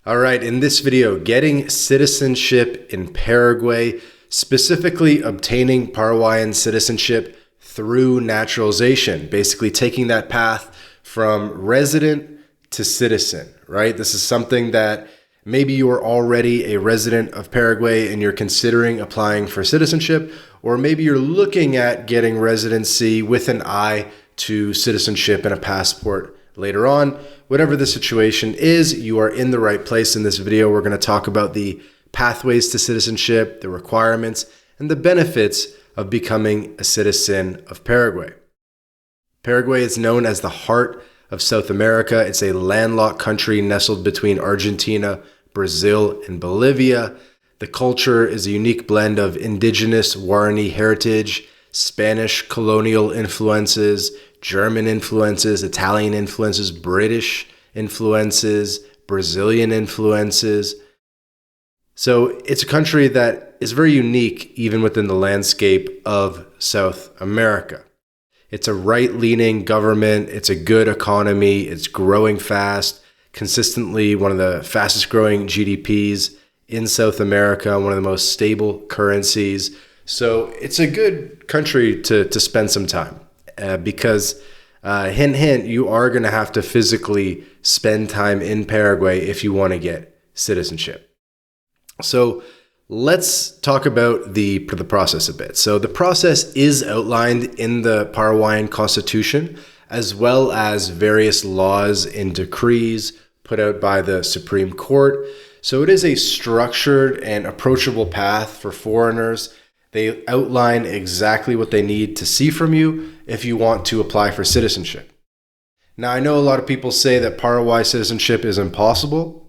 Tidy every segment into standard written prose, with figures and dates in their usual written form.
All right, in this video, getting citizenship in Paraguay, specifically obtaining Paraguayan citizenship through naturalization, basically taking that path from resident to citizen, right? This is something that maybe you are already a resident of Paraguay and you're considering applying for citizenship, or maybe you're looking at getting residency with an eye to citizenship and a passport later on. Whatever the situation is, you are in the right place. In this video, we're going to talk about the pathways to citizenship, the requirements, and the benefits of becoming a citizen of Paraguay. Paraguay is known as the heart of South America. It's a landlocked country nestled between Argentina, Brazil, and Bolivia. The culture is a unique blend of indigenous Guarani heritage, Spanish colonial influences, German influences, Italian influences, British influences, Brazilian influences. So it's a country that is very unique even within the landscape of South America. It's a right-leaning government, it's a good economy, it's growing fast, consistently one of the fastest growing GDPs in South America, one of the most stable currencies. So it's a good country to spend some time. Because hint, hint, you are going to have to physically spend time in Paraguay if you want to get citizenship. So let's talk about the process a bit. So the process is outlined in the Paraguayan Constitution, as well as various laws and decrees put out by the Supreme Court. So it is a structured and approachable path for foreigners. They outline exactly what they need to see from you if you want to apply for citizenship. Now, I know a lot of people say that Paraguay citizenship is impossible.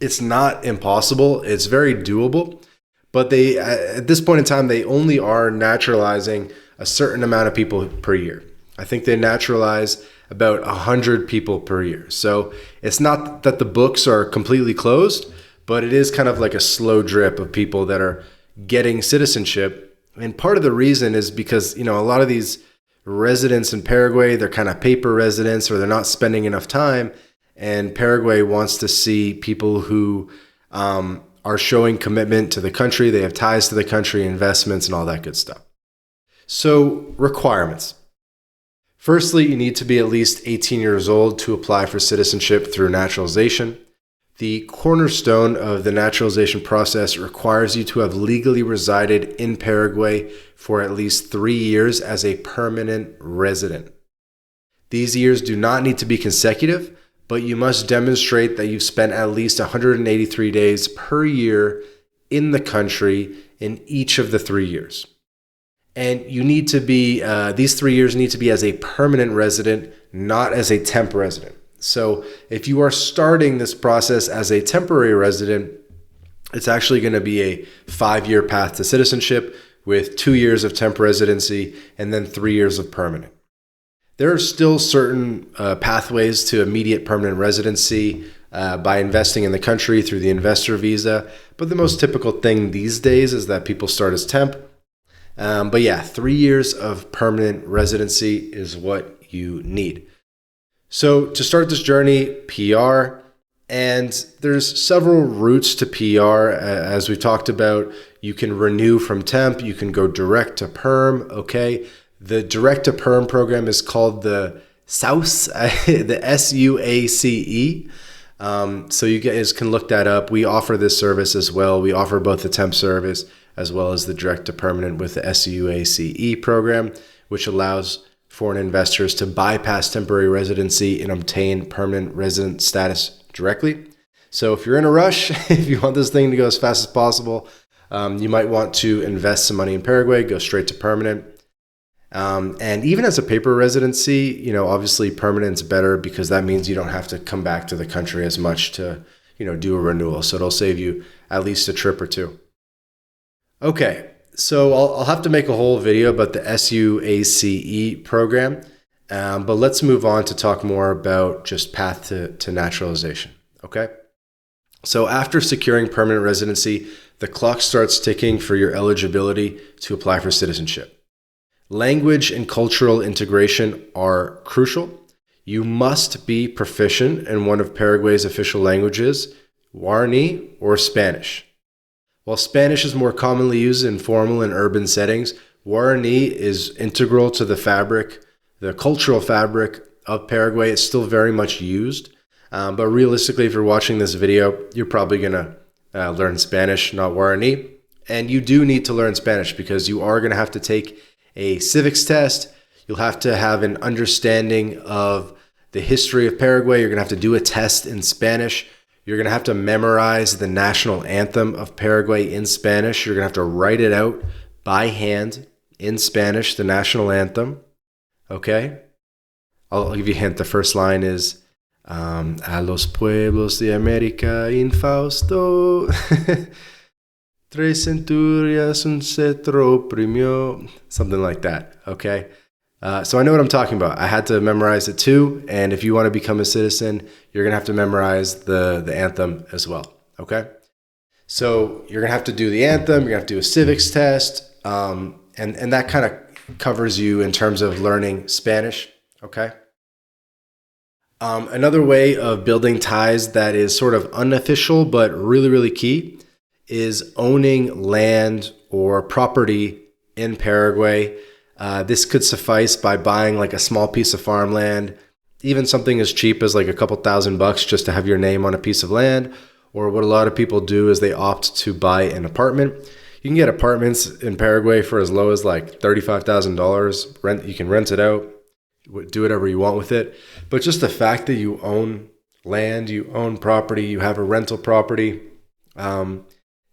It's not impossible. It's very doable. But at this point in time, they only are naturalizing a certain amount of people per year. I think they naturalize about 100 people per year. So it's not that the books are completely closed, but it is kind of like a slow drip of people that are getting citizenship. And part of the reason is because, a lot of these residents in Paraguay, they're kind of paper residents or they're not spending enough time. And Paraguay wants to see people who are showing commitment to the country. They have ties to the country, investments, and all that good stuff. So requirements. Firstly, you need to be at least 18 years old to apply for citizenship through naturalization. The cornerstone of the naturalization process requires you to have legally resided in Paraguay for at least 3 years as a permanent resident. These years do not need to be consecutive, but you must demonstrate that you've spent at least 183 days per year in the country in each of the 3 years. And you need to be, these 3 years need to be as a permanent resident, not as a temp resident. So if you are starting this process as a temporary resident, it's actually going to be a 5-year path to citizenship with 2 years of temp residency and then 3 years of permanent. There are still certain pathways to immediate permanent residency by investing in the country through the investor visa. But the most typical thing these days is that people start as temp. But yeah, 3 years of permanent residency is what you need. So to start this journey, PR, and there's several routes to PR. As we talked about, you can renew from temp, you can go direct to perm, okay? The direct to perm program is called the SAUCE, the SUACE. So you guys can look that up. We offer this service as well. We offer both the temp service as well as the direct to permanent with the SUACE program, which allows foreign investors to bypass temporary residency and obtain permanent resident status directly. So if you're in a rush, if you want this thing to go as fast as possible, you might want to invest some money in Paraguay, go straight to permanent. And even as a paper residency, obviously permanent's better because that means you don't have to come back to the country as much to, do a renewal. So it'll save you at least a trip or two. Okay. So I'll have to make a whole video about the SUACE program, but let's move on to talk more about just path to naturalization, okay? So after securing permanent residency, the clock starts ticking for your eligibility to apply for citizenship. Language and cultural integration are crucial. You must be proficient in one of Paraguay's official languages, Guarani, or Spanish. While Spanish is more commonly used in formal and urban settings, Guarani is integral to the cultural fabric of Paraguay. It's still very much used. But realistically, if you're watching this video, you're probably going to learn Spanish, not Guarani. And you do need to learn Spanish because you are going to have to take a civics test. You'll have to have an understanding of the history of Paraguay. You're going to have to do a test in Spanish. You're going to have to memorize the national anthem of Paraguay in Spanish. You're going to have to write it out by hand in Spanish, the national anthem. Okay? I'll give you a hint. The first line is, a los pueblos de América infausto, tres centurias un cetro oprimió, something like that. Okay? So I know what I'm talking about. I had to memorize it too. And if you want to become a citizen, you're going to have to memorize the anthem as well. Okay. So you're going to have to do the anthem. You're going to have to do a civics test. And that kind of covers you in terms of learning Spanish. Okay. Another way of building ties that is sort of unofficial, but really, really key is owning land or property in Paraguay. This could suffice by buying like a small piece of farmland, even something as cheap as like a couple $1,000 just to have your name on a piece of land. Or what a lot of people do is they opt to buy an apartment. You can get apartments in Paraguay for as low as like $35,000. You can rent it out, do whatever you want with it. But just the fact that you own land, you own property, you have a rental property,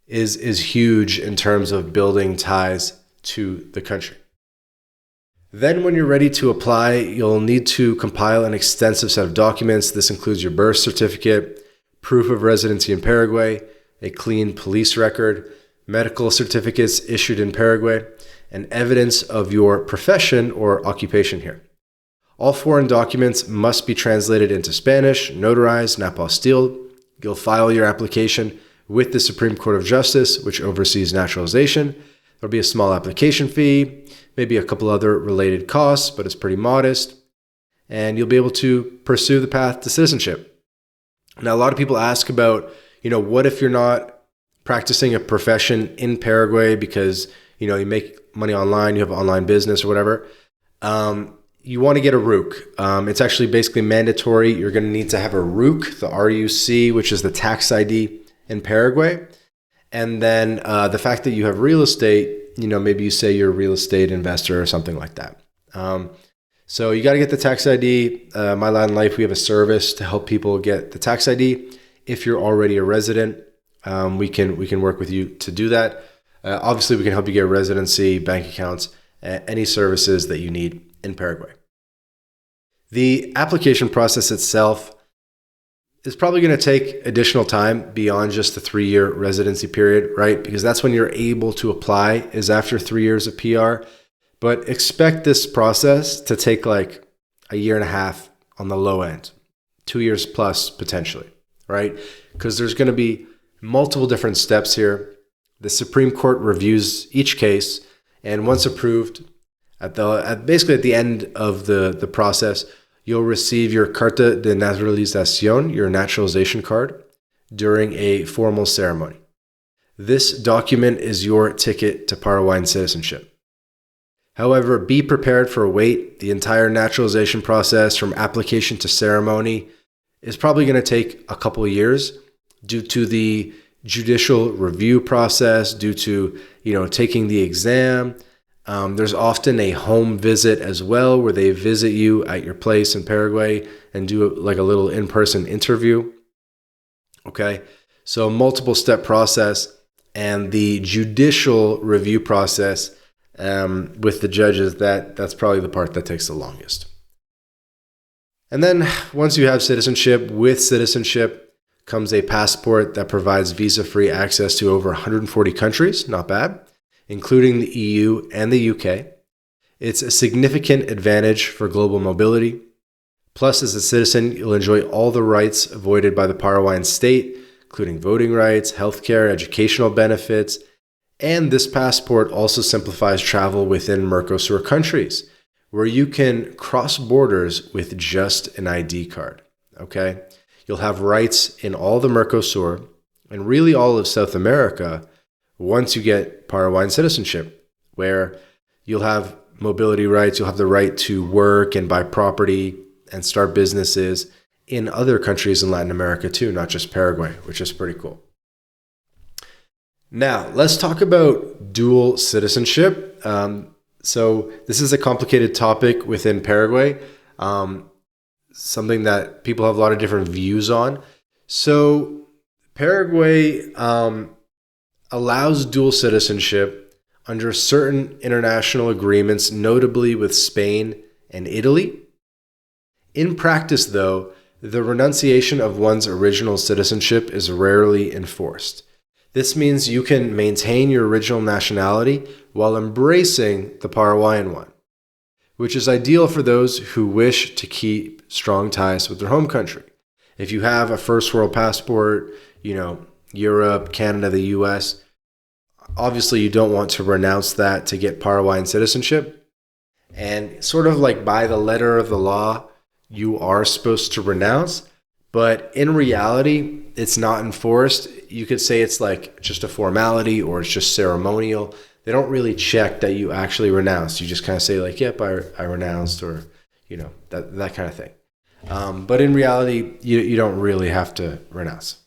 is huge in terms of building ties to the country. Then when you're ready to apply, you'll need to compile an extensive set of documents. This includes your birth certificate, proof of residency in Paraguay, a clean police record, medical certificates issued in Paraguay, and evidence of your profession or occupation here. All foreign documents must be translated into Spanish, notarized, and apostilled. You'll file your application with the Supreme Court of Justice, which oversees naturalization. There'll be a small application fee, maybe a couple other related costs, but it's pretty modest. And you'll be able to pursue the path to citizenship. Now, a lot of people ask about, what if you're not practicing a profession in Paraguay because, you make money online, you have an online business or whatever. You want to get a RUC. It's actually basically mandatory. You're going to need to have a RUC, the RUC, which is the tax ID in Paraguay. And then the fact that you have real estate, maybe you say you're a real estate investor or something like that. So you got to get the tax ID. MyLatinLife, we have a service to help people get the tax ID. If you're already a resident, we can work with you to do that. Obviously, we can help you get residency, bank accounts, any services that you need in Paraguay. The application process itself is probably going to take additional time beyond just the 3-year residency period, right? Because that's when you're able to apply, is after 3 years of PR. But expect this process to take like a year and a half on the low end, 2 years plus potentially, right? Because there's going to be multiple different steps here. The Supreme Court reviews each case, and once approved, basically at the end of the process, you'll receive your Carta de Naturalización, your naturalization card, during a formal ceremony. This document is your ticket to Paraguayan citizenship. However, be prepared for a wait. The entire naturalization process from application to ceremony is probably going to take a couple of years due to the judicial review process, due to, taking the exam. There's often a home visit as well where they visit you at your place in Paraguay and do like a little in-person interview. Okay, so multiple step process, and the judicial review process with the judges, that's probably the part that takes the longest. And then once you have citizenship, with citizenship comes a passport that provides visa-free access to over 140 countries, not bad, including the EU and the UK. It's a significant advantage for global mobility. Plus, as a citizen, you'll enjoy all the rights avoided by the Paraguayan state, including voting rights, healthcare, educational benefits, and this passport also simplifies travel within Mercosur countries, where you can cross borders with just an ID card, okay? You'll have rights in all the Mercosur, and really all of South America once you get Paraguayan citizenship, where you'll have mobility rights, you'll have the right to work and buy property and start businesses in other countries in Latin America too, not just Paraguay, which is pretty cool. Now, let's talk about dual citizenship. So this is a complicated topic within Paraguay, something that people have a lot of different views on. So Paraguay allows dual citizenship under certain international agreements, notably with Spain and Italy. In practice, though, the renunciation of one's original citizenship is rarely enforced. This means you can maintain your original nationality while embracing the Paraguayan one, which is ideal for those who wish to keep strong ties with their home country. If you have a first world passport, Europe, Canada, the US, obviously you don't want to renounce that to get Paraguayan citizenship. And sort of like by the letter of the law, you are supposed to renounce, but in reality, it's not enforced. You could say it's like just a formality or it's just ceremonial. They don't really check that you actually renounced. You just kind of say like, yep, I renounced, or, that kind of thing. But in reality, you don't really have to renounce.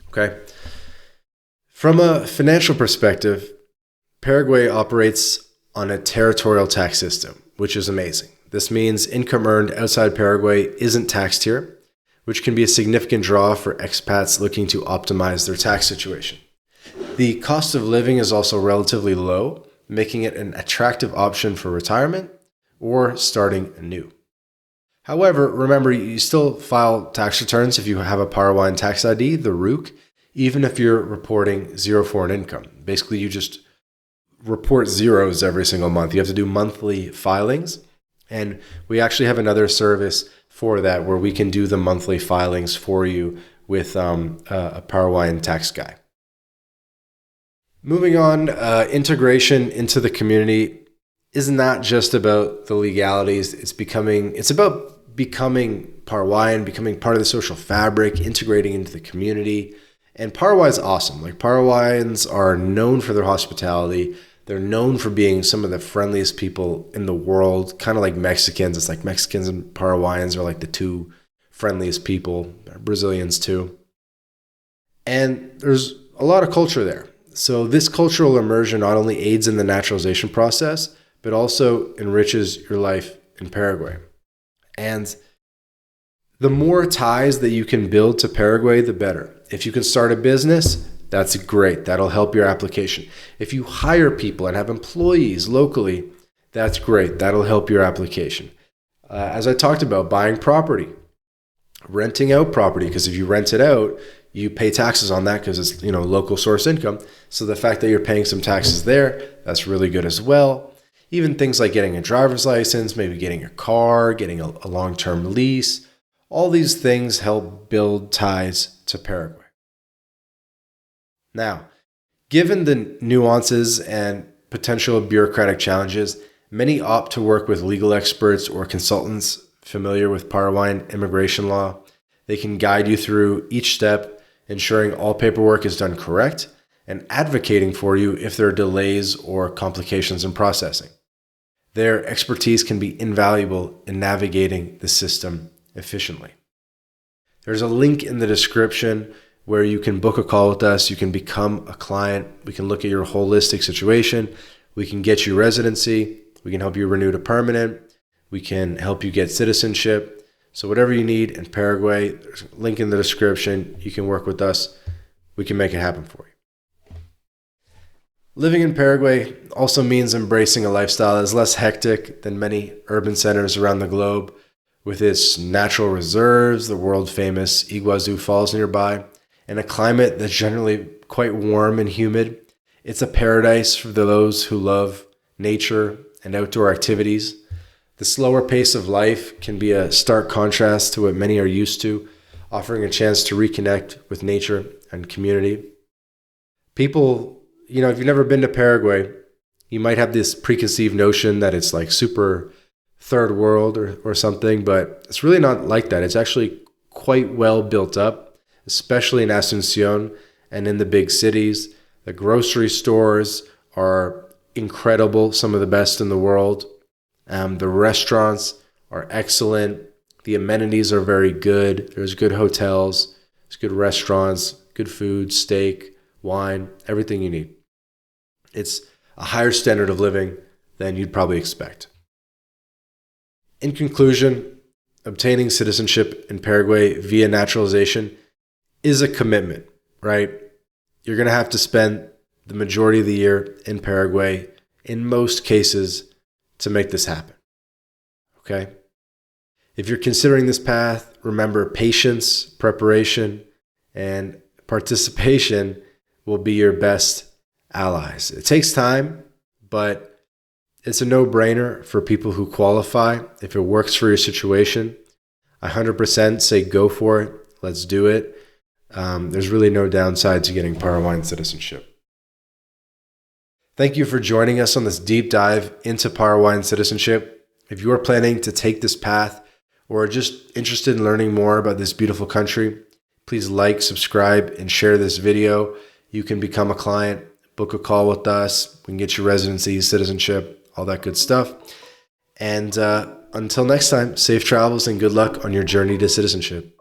Okay. From a financial perspective, Paraguay operates on a territorial tax system, which is amazing. This means income earned outside Paraguay isn't taxed here, which can be a significant draw for expats looking to optimize their tax situation. The cost of living is also relatively low, making it an attractive option for retirement or starting anew. However, remember, you still file tax returns if you have a Paraguayan tax ID, the RUC, even if you're reporting zero foreign income. Basically, you just report zeros every single month. You have to do monthly filings, and we actually have another service for that where we can do the monthly filings for you with a Paraguayan tax guy. Moving on, integration into the community is not just about the legalities. It's about becoming Paraguayan, becoming part of the social fabric, integrating into the community. And Paraguay is awesome. Like, Paraguayans are known for their hospitality. They're known for being some of the friendliest people in the world, kind of like Mexicans. It's like Mexicans and Paraguayans are like the two friendliest people, Brazilians too. And there's a lot of culture there. So this cultural immersion not only aids in the naturalization process, but also enriches your life in Paraguay. And the more ties that you can build to Paraguay, the better. If you can start a business, that's great. That'll help your application. If you hire people and have employees locally, that's great. That'll help your application. As I talked about, buying property, renting out property, because if you rent it out, you pay taxes on that because it's local source income. So the fact that you're paying some taxes there, that's really good as well. Even things like getting a driver's license, maybe getting a car, getting a long-term lease. All these things help build ties to Paraguay. Now, given the nuances and potential bureaucratic challenges, many opt to work with legal experts or consultants familiar with Paraguayan immigration law. They can guide you through each step, ensuring all paperwork is done correct and advocating for you if there are delays or complications in processing. Their expertise can be invaluable in navigating the system efficiently. There's a link in the description where you can book a call with us. You can become a client. We can look at your holistic situation. We can get you residency. We can help you renew to permanent. We can help you get citizenship. So whatever you need in Paraguay, there's a link in the description. You can work with us. We can make it happen for you. Living in Paraguay also means embracing a lifestyle that is less hectic than many urban centers around the globe, with its natural reserves, the world-famous Iguazu Falls nearby, and a climate that's generally quite warm and humid. It's a paradise for those who love nature and outdoor activities. The slower pace of life can be a stark contrast to what many are used to, offering a chance to reconnect with nature and community. People, if you've never been to Paraguay, you might have this preconceived notion that it's like super third world or something, but it's really not like that. It's actually quite well built up. especially in Asuncion and in the big cities. The grocery stores are incredible, some of the best in the world. The restaurants are excellent. The amenities are very good. There's good hotels, there's good restaurants, good food, steak, wine, everything you need. It's a higher standard of living than you'd probably expect. In conclusion, obtaining citizenship in Paraguay via naturalization is a commitment, right? You're going to have to spend the majority of the year in Paraguay, in most cases, to make this happen. Okay? If you're considering this path, remember patience, preparation, and participation will be your best allies. It takes time, but it's a no-brainer for people who qualify. If it works for your situation, I 100% say go for it. Let's do it. There's really no downside to getting Paraguayan citizenship. Thank you for joining us on this deep dive into Paraguayan citizenship. If you are planning to take this path or are just interested in learning more about this beautiful country, please like, subscribe, and share this video. You can become a client, book a call with us. We can get your residency, citizenship, all that good stuff. And until next time, safe travels and good luck on your journey to citizenship.